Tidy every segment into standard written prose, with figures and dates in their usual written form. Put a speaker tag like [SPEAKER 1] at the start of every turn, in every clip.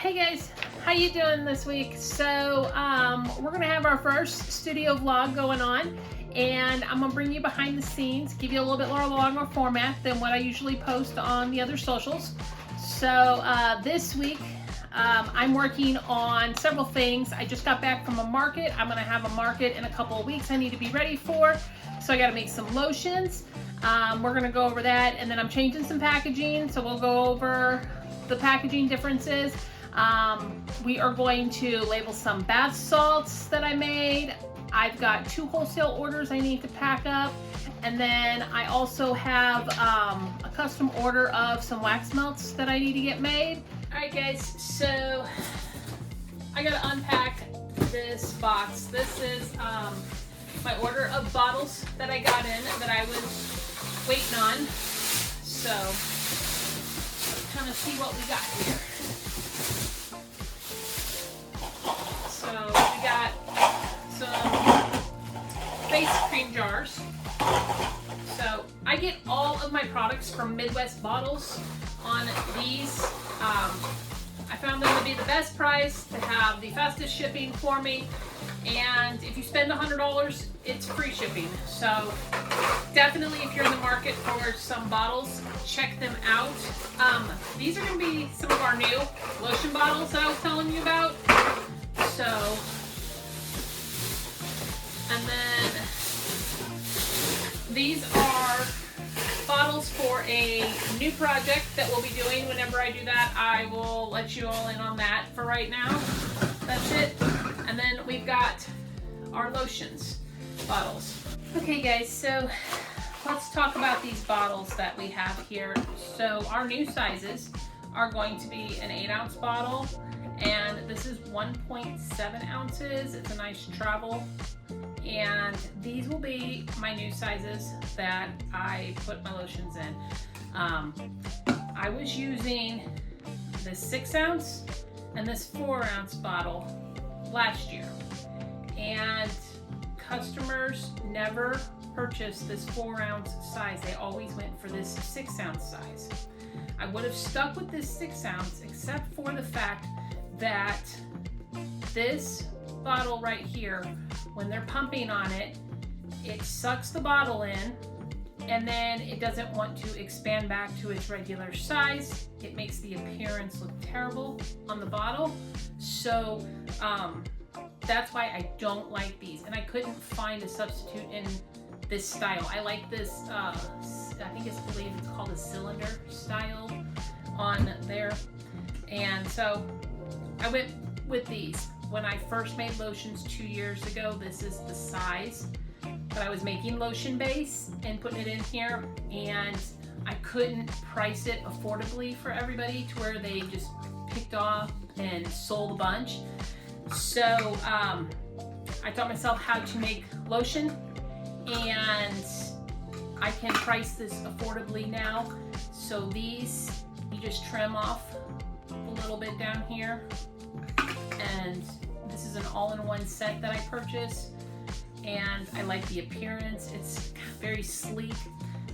[SPEAKER 1] Hey guys, how you doing this week? So we're gonna have our first studio vlog going on, and I'm gonna bring you behind the scenes, give you a little bit more longer format than what I usually post on the other socials. So this week I'm working on several things. I just got back from a market. I'm gonna have a market in a couple of weeks I need to be ready for. So I gotta make some lotions. We're gonna go over that, and then I'm changing some packaging, so we'll go over the packaging differences. We are going to label some bath salts that I made. I've got 2 wholesale orders I need to pack up, and then I also have a custom order of some wax melts that I need to get made. Alright guys, so I gotta unpack this box. This is my order of bottles that I got in that I was waiting on. So let's kind of see what we got here. So we got some face cream jars. So I get all of my products from Midwest Bottles on these. I found them to be the best price, to have the fastest shipping for me, and if you spend $100, it's free shipping. So definitely, if you're in the market for some bottles, check them out. These are going to be some of our new lotion bottles that I was telling you about. So, and then these are bottles for a new project that we'll be doing. Whenever I do that, I will let you all in on that. For right now, that's it. And then we've got our lotions bottles. Okay guys, so let's talk about these bottles that we have here. So our new sizes are going to be an 8-ounce bottle, and this is 1.7 ounces. It's a nice travel, and these will be my new sizes that I put my lotions in. I was using this 6-ounce and this 4-ounce bottle last year, and customers never purchased this 4-ounce size. They always went for this 6-ounce size. I would have stuck with this 6-ounce except for the fact that this bottle right here, when they're pumping on it, it sucks the bottle in, and then it doesn't want to expand back to its regular size. It makes the appearance look terrible on the bottle. So that's why I don't like these, and I couldn't find a substitute in this style. I like this, I believe it's called a cylinder style on there. And so I went with these. When I first made lotions 2 years ago, this is the size, but I was making lotion base and putting it in here, and I couldn't price it affordably for everybody to where they just picked off and sold a bunch. So I taught myself how to make lotion, and I can price this affordably now. So these, you just trim off a little bit down here, and this is an all-in-one set that I purchased, and I like the appearance. It's very sleek,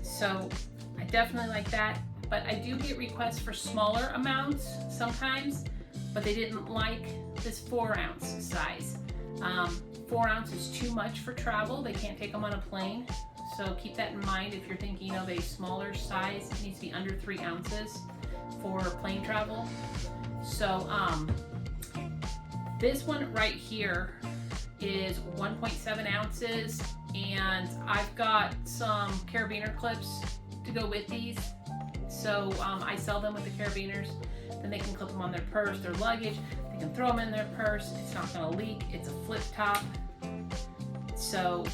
[SPEAKER 1] so I definitely like that. But I do get requests for smaller amounts sometimes, but they didn't like this 4-ounce size. 4 ounce is too much for travel. They can't take them on a plane. So keep that in mind if you're thinking of a smaller size. It needs to be under 3 ounces for plane travel. So this one right here is 1.7 ounces, and I've got some carabiner clips to go with these. So I sell them with the carabiners. Then they can clip them on their purse, their luggage. They can throw them in their purse. It's not going to leak. It's a flip top. So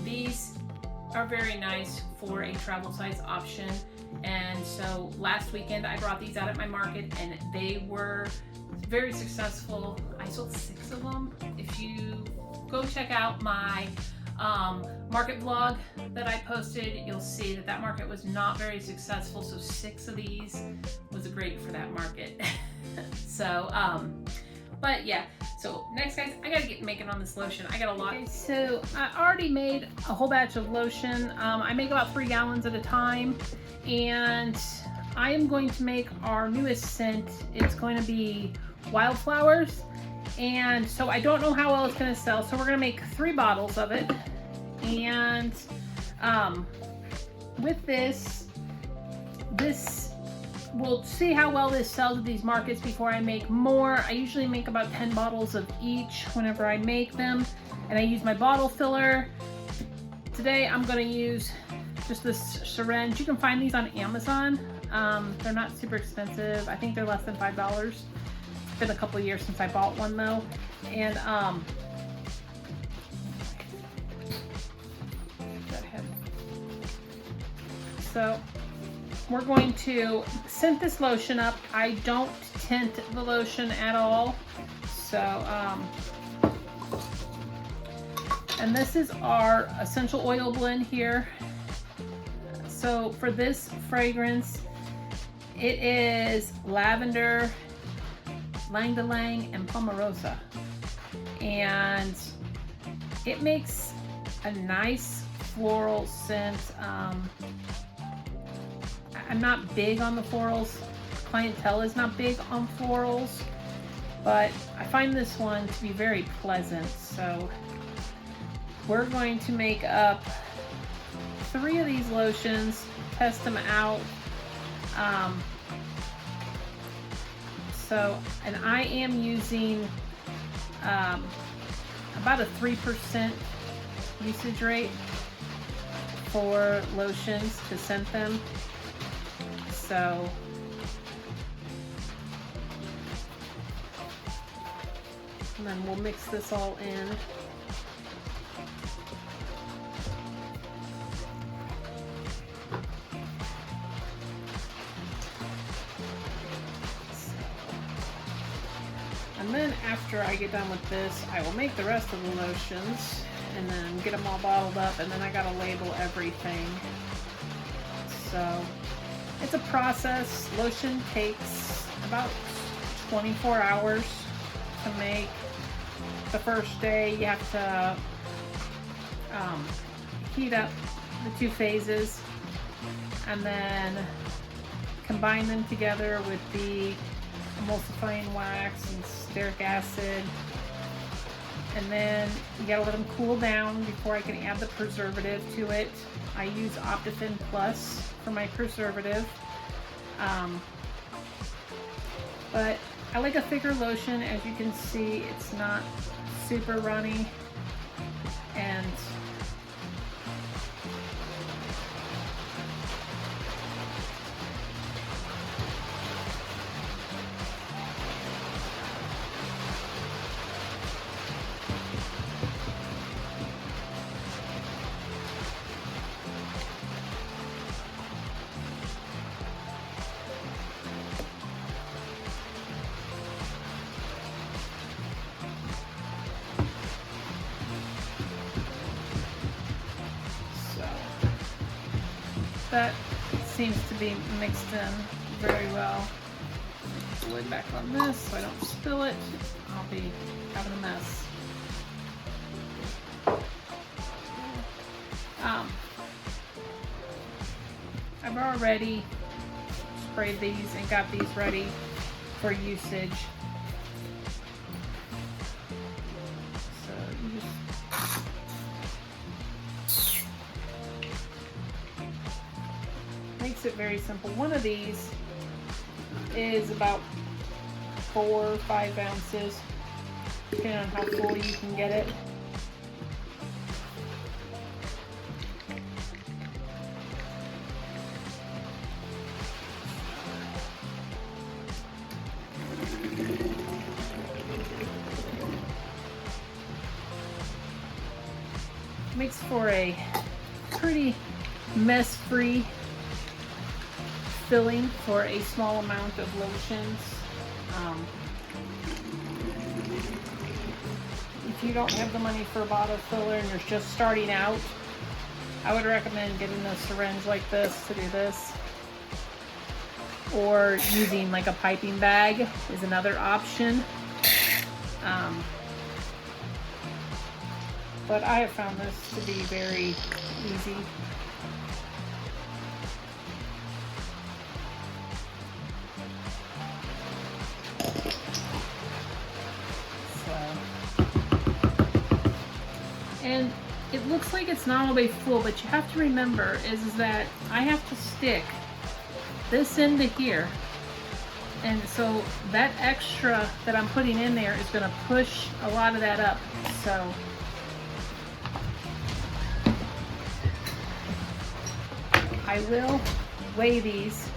[SPEAKER 1] these are very nice for a travel size option. And so last weekend I brought these out at my market, and they were very successful. I sold 6 of them. If you go check out my market vlog that I posted, you'll see that that market was not very successful. So 6 of these was great for that market. So but yeah, so next guys, I gotta get making on this lotion. I got a lot. Okay, so I already made a whole batch of lotion. I make about 3 gallons at a time, and I am going to make our newest scent. It's going to be wildflowers. And so I don't know how well it's going to sell. So we're going to make 3 bottles of it. And with this we'll see how well this sells at these markets before I make more. I usually make about 10 bottles of each whenever I make them. And I use my bottle filler. Today I'm going to use just this syringe. You can find these on Amazon. They're not super expensive. I think they're less than $5. It's been a couple years since I bought one though. And so we're going to scent this lotion up. I don't tint the lotion at all. So, and this is our essential oil blend here. So for this fragrance, it is lavender, Lang de Lang, and Pomarosa. And it makes a nice floral scent. I'm not big on the florals. Clientele is not big on florals, but I find this one to be very pleasant. So we're going to make up 3 of these lotions, test them out. And I am using about a 3% usage rate for lotions to scent them. So and then we'll mix this all in. And then after I get done with this, I will make the rest of the lotions and then get them all bottled up, and then I gotta label everything. So it's a process. Lotion takes about 24 hours to make. The first day you have to heat up the 2 phases and then combine them together with the emulsifying wax and stearic acid, and then you gotta let them cool down before I can add the preservative to it. I use Optifin Plus for my preservative, but I like a thicker lotion. As you can see, it's not super runny, and that seems to be mixed in very well. Put the lid back on this so I don't spill it. I'll be having a mess. I've already sprayed these and got these ready for usage. So you just makes it very simple. One of these is about 4 or 5 ounces, depending on how full you can get it. Makes for a pretty mess-free filling for a small amount of lotions. If you don't have the money for a bottle filler and you're just starting out, I would recommend getting a syringe like this to do this. Or using like a piping bag is another option. But I have found this to be very easy. And it looks like it's not all the way full, but you have to remember is that I have to stick this into here. And so that extra that I'm putting in there is going to push a lot of that up. So I will weigh these.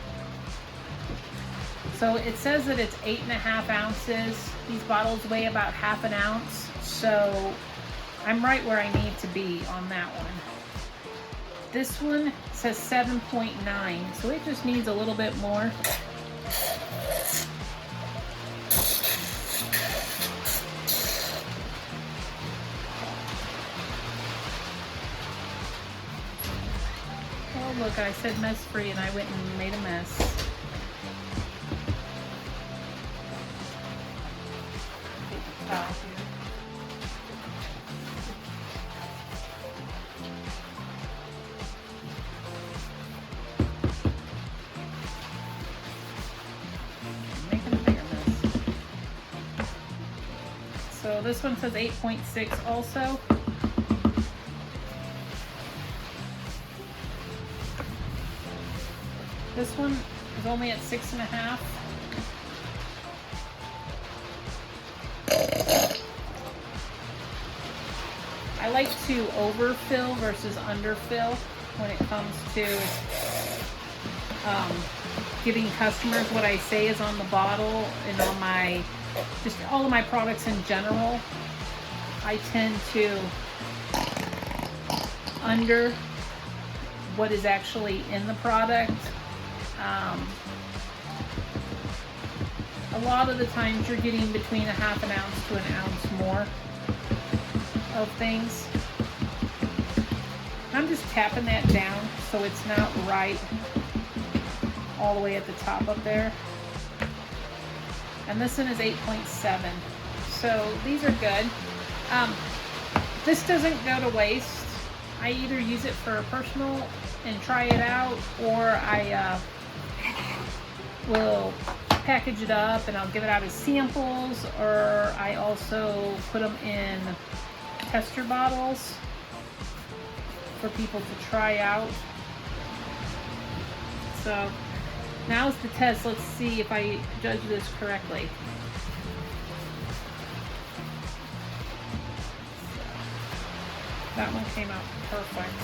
[SPEAKER 1] So it says that it's 8.5 ounces. These bottles weigh about half an ounce. So I'm right where I need to be on that one. This one says 7.9, so it just needs a little bit more. Oh look, I said mess free and I went and made a mess. So this one says 8.6 also. This one is only at 6.5. I like to overfill versus underfill when it comes to giving customers what I say is on the bottle and on my, just all of my products in general. I tend to under what is actually in the product. A lot of the times you're getting between a half an ounce to an ounce more of things. I'm just tapping that down so it's not right all the way at the top up there. And this one is 8.7. So these are good. This doesn't go to waste. I either use it for personal and try it out, or I will package it up and I'll give it out as samples, or I also put them in tester bottles for people to try out. So now's the test. Let's see if I judge this correctly. So, that one came out perfect.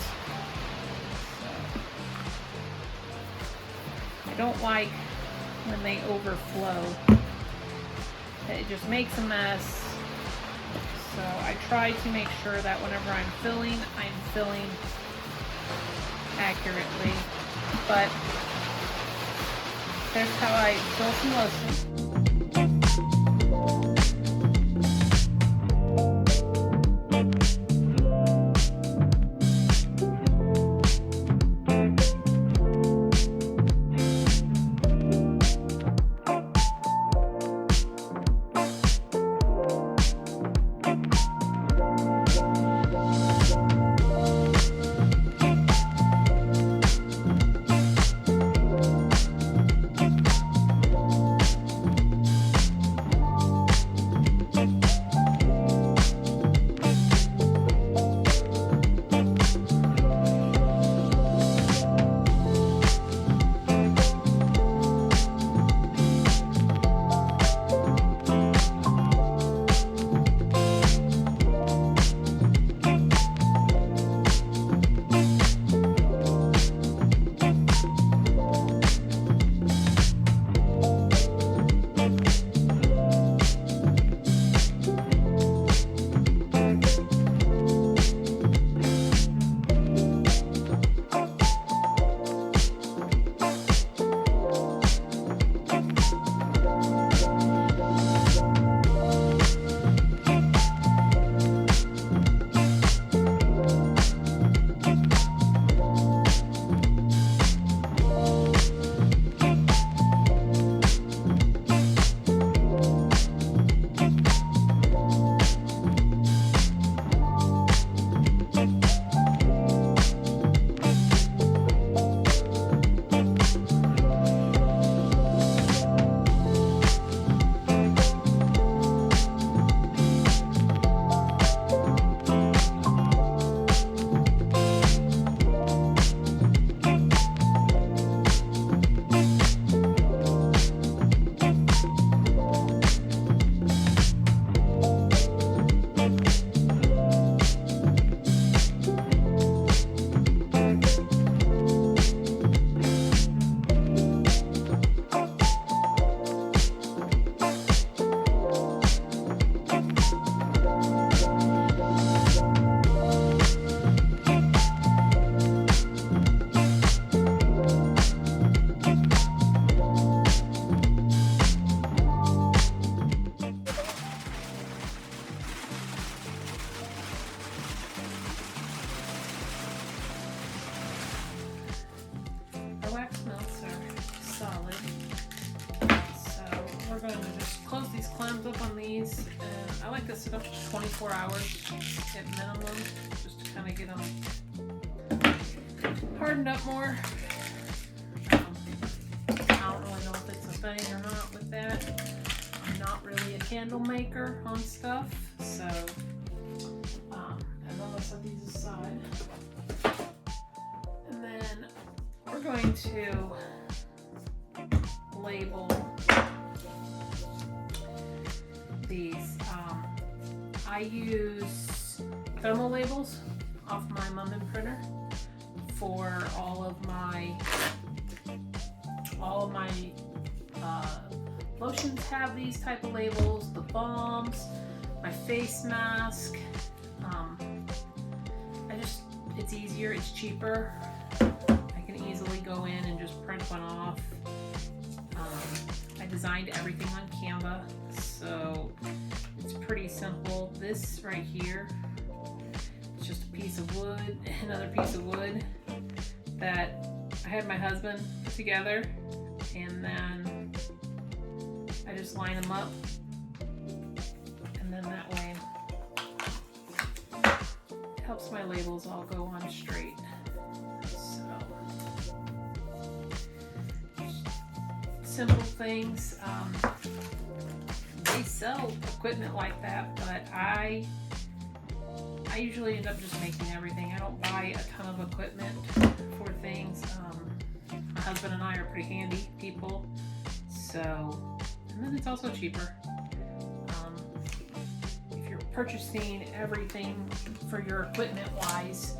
[SPEAKER 1] So, I don't like when they overflow. It just makes a mess. So I try to make sure that whenever I'm filling accurately. But there's how I fill some lotion. soak on these, and I like to sit up to 24 hours at minimum, just to kind of get them hardened up more. I don't really know if it's a thing or not with that. I'm not really a candle maker on stuff, so and then I'll set these aside. And then we're going to label these. I use thermal labels off my Mundon printer for all of my lotions have these type of labels, the balms, my face mask. It's easier, it's cheaper. I can easily go in and just print one off. I designed everything on Canva, so it's pretty simple. This right here, it's just a piece of wood, another piece of wood that I had my husband put together, and then I just line them up, and then that way it helps my labels all go on straight. So simple things. They sell equipment like that, but I usually end up just making everything. I don't buy a ton of equipment for things. My husband and I are pretty handy people, so, and then it's also cheaper. If you're purchasing everything for your equipment wise,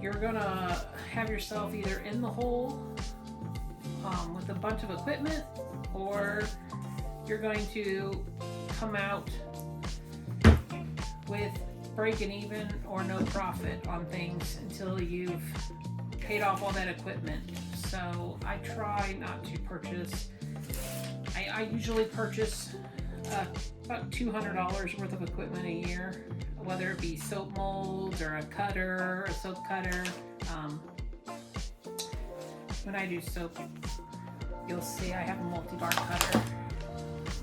[SPEAKER 1] you're gonna have yourself either in the hole with a bunch of equipment, or you're going to come out with breaking even or no profit on things until you've paid off all that equipment. So I try not to purchase. I usually purchase about $200 worth of equipment a year, whether it be soap molds or a cutter, a soap cutter. When I do soap, you'll see I have a multi-bar cutter.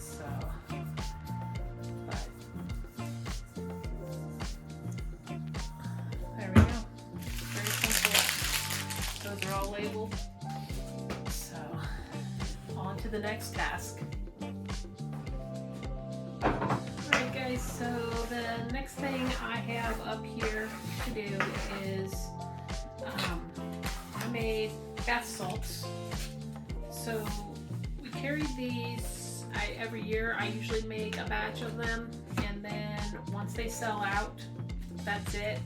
[SPEAKER 1] So, but there we go. Very simple. Those are all labeled. So, on to the next task. Alright guys, so the next thing I have up here to do is I made bath salts. So we carry these every year. I usually make a batch of them, and then once they sell out, that's it.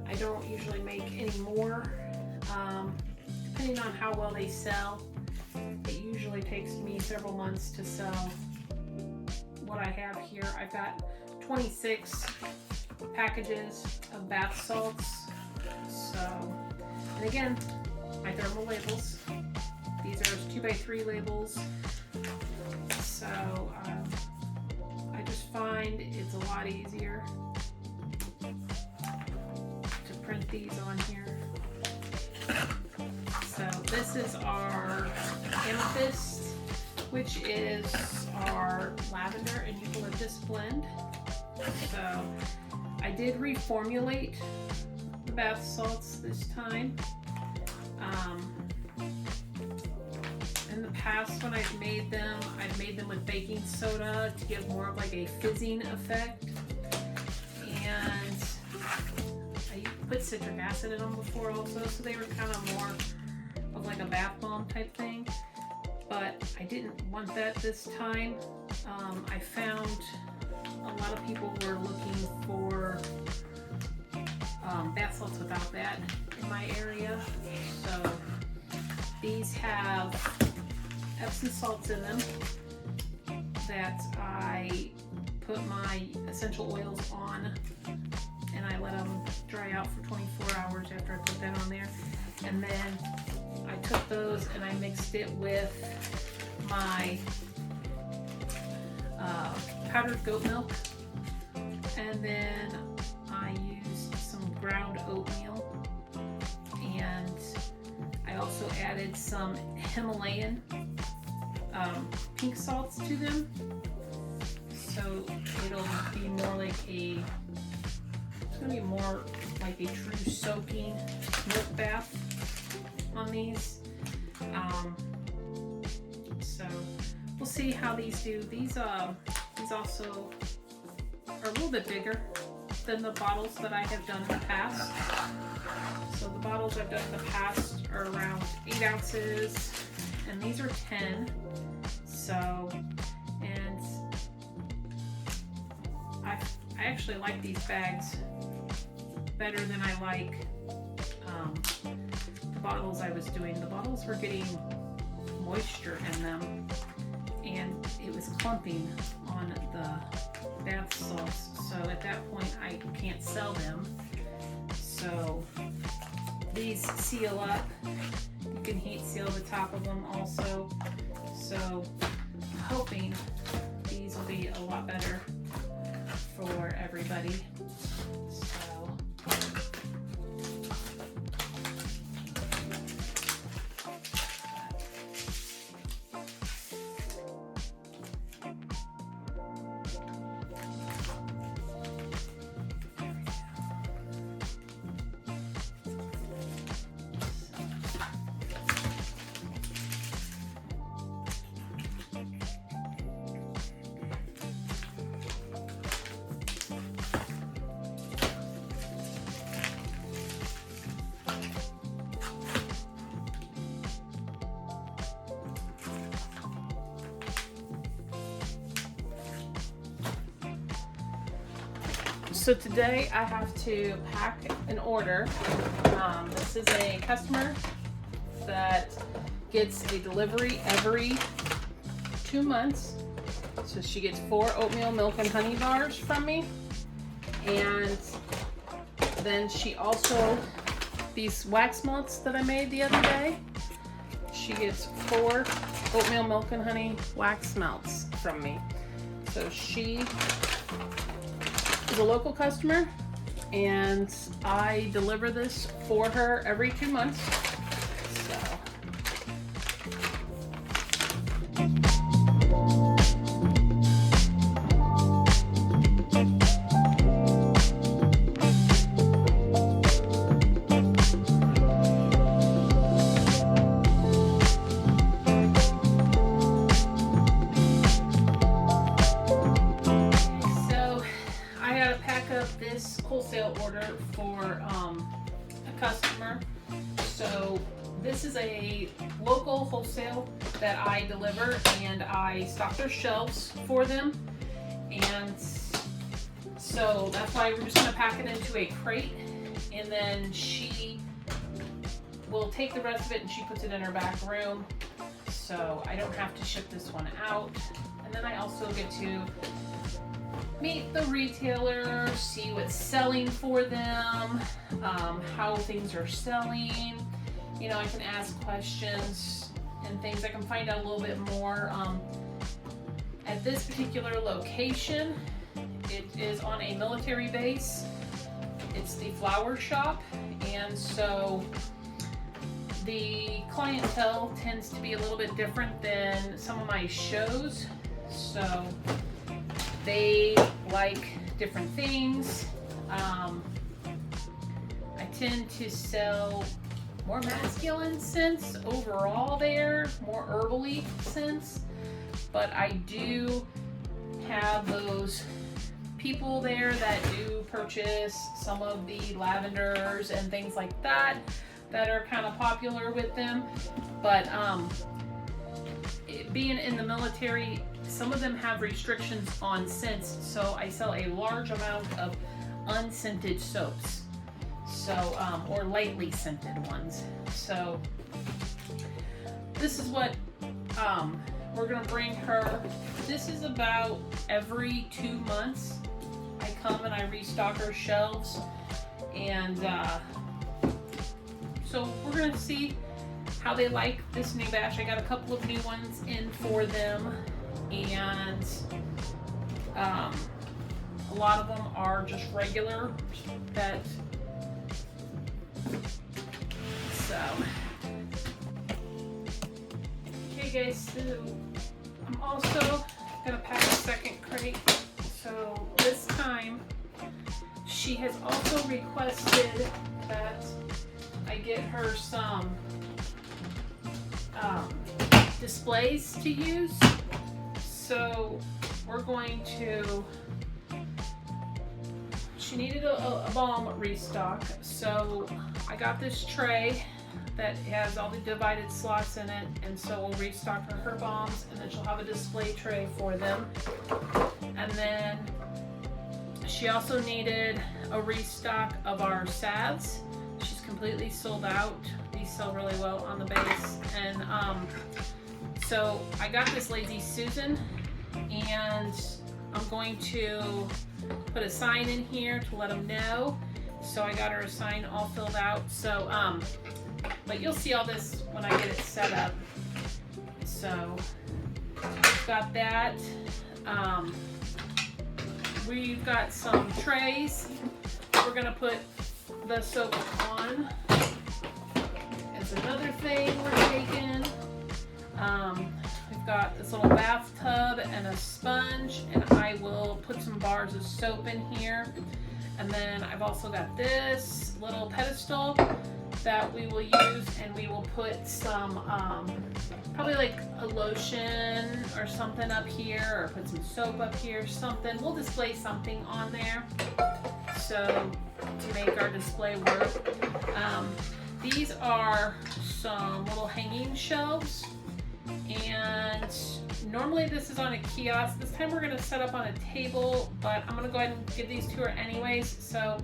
[SPEAKER 1] I don't usually make any more. Depending on how well they sell, it usually takes me several months to sell what I have here. I've got 26 packages of bath salts. So, and again, my thermal labels. These are 2x3 labels. So I just find it's a lot easier to print these on here. So this is our amethyst, which is our lavender and eucalyptus blend. So I did reformulate the bath salts this time. In the past, when I've made them with baking soda to give more of like a fizzing effect. And I put citric acid in them before also, so they were kind of more of like a bath bomb type thing. But I didn't want that this time. I found a lot of people were looking for bath salts without that in my area. So these have Epsom salts in them that I put my essential oils on, and I let them dry out for 24 hours after I put that on there. And then I took those and I mixed it with my powdered goat milk, and then I used some ground oatmeal, and I also added some Himalayan pink salts to them. So like it's gonna be more like a true soaking milk bath on these. So we'll see how these do. These also are a little bit bigger than the bottles that I have done in the past. So the bottles I've done in the past are around 8 ounces, and these are 10. So, and I actually like these bags better than I like the bottles I was doing. The bottles were getting moisture in them, and it was clumping on the bath salts. So at that point, I can't sell them. So these seal up. You can heat seal the top of them also. So I'm hoping these will be a lot better for everybody. So So today I have to pack an order. This is a customer that gets a delivery every 2 months. So she gets 4 oatmeal milk and honey bars from me. And then she also, these wax melts that I made the other day, she gets 4 oatmeal milk and honey wax melts from me. So she is a local customer, and I deliver this for her every 2 months. So this wholesale order for a customer. So this is a local wholesale that I deliver, and I stock their shelves for them. And so that's why we're just going to pack it into a crate, and then she will take the rest of it and she puts it in her back room, so I don't have to ship this one out. And then I also get to meet the retailer, see what's selling for them, how things are selling. You know, I can ask questions and things. I can find out a little bit more. At this particular location, it is on a military base. It's the flower shop, and so the clientele tends to be a little bit different than some of my shows. So they like different things. I tend to sell more masculine scents overall there, more herbally scents, but I do have those people there that do purchase some of the lavenders and things like that that are kind of popular with them. But being in the military, some of them have restrictions on scents, so I sell a large amount of unscented soaps, so or lightly scented ones. So this is what we're gonna bring her. This is about every 2 months. I come and I restock her shelves, and so we're gonna see how they like this new batch. I got a couple of new ones in for them, and a lot of them are just regular that, so okay guys, so I'm also gonna pack a second crate. So this time she has also requested that I get her some displays to use. So we're going to, she needed a balm restock. So I got this tray that has all the divided slots in it, and so we'll restock her balms, and then she'll have a display tray for them. And then she also needed a restock of our salves. She's completely sold out. These sell really well on the base. And so I got this Lazy Susan, and I'm going to put a sign in here to let them know. So I got her a sign all filled out. So but you'll see all this when I get it set up. So got that. We've got some trays. We're gonna put the soap on. It's another thing we're taking. We've got this little bathtub and a sponge, and I will put some bars of soap in here. And then I've also got this little pedestal that we will use, and we will put some probably like a lotion or something up here, or put some soap up here, something. We'll display something on there, so to make our display work. These are some little hanging shelves, and normally this is on a kiosk. This time we're gonna set up on a table, but I'm gonna go ahead and give these to her anyways. So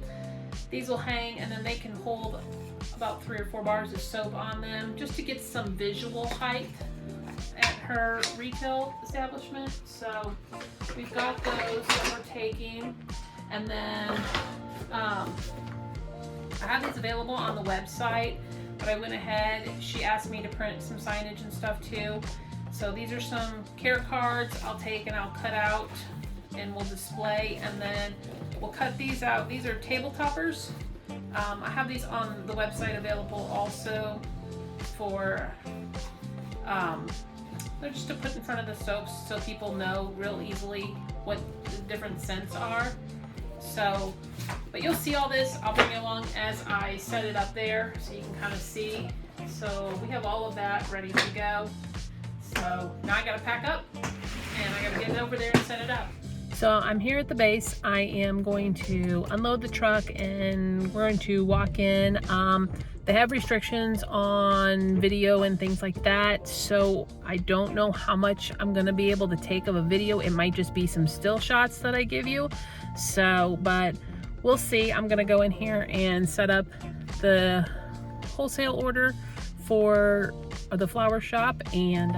[SPEAKER 1] these will hang, and then they can hold about 3 or 4 bars of soap on them, just to get some visual height at her retail establishment. So we've got those that we're taking, and then I have these available on the website, but I went ahead, she asked me to print some signage and stuff too. So these are some care cards I'll take and I'll cut out and we'll display, and then we'll cut these out. These are table toppers. I have these on the website available also for, they're just to put in front of the soaps so people know real easily what the different scents are. So, but you'll see all this. I'll bring you along as I set it up there so you can kind of see. So we have all of that ready to go. So now I gotta pack up and I gotta get it over there and set it up. So I'm here at the base. I am going to unload the truck and we're going to walk in. They have restrictions on video and things like that, so I don't know how much I'm gonna be able to take of a video. It might just be some still shots that I give you. So, but we'll see. I'm gonna go in here and set up the wholesale order for the flower shop, and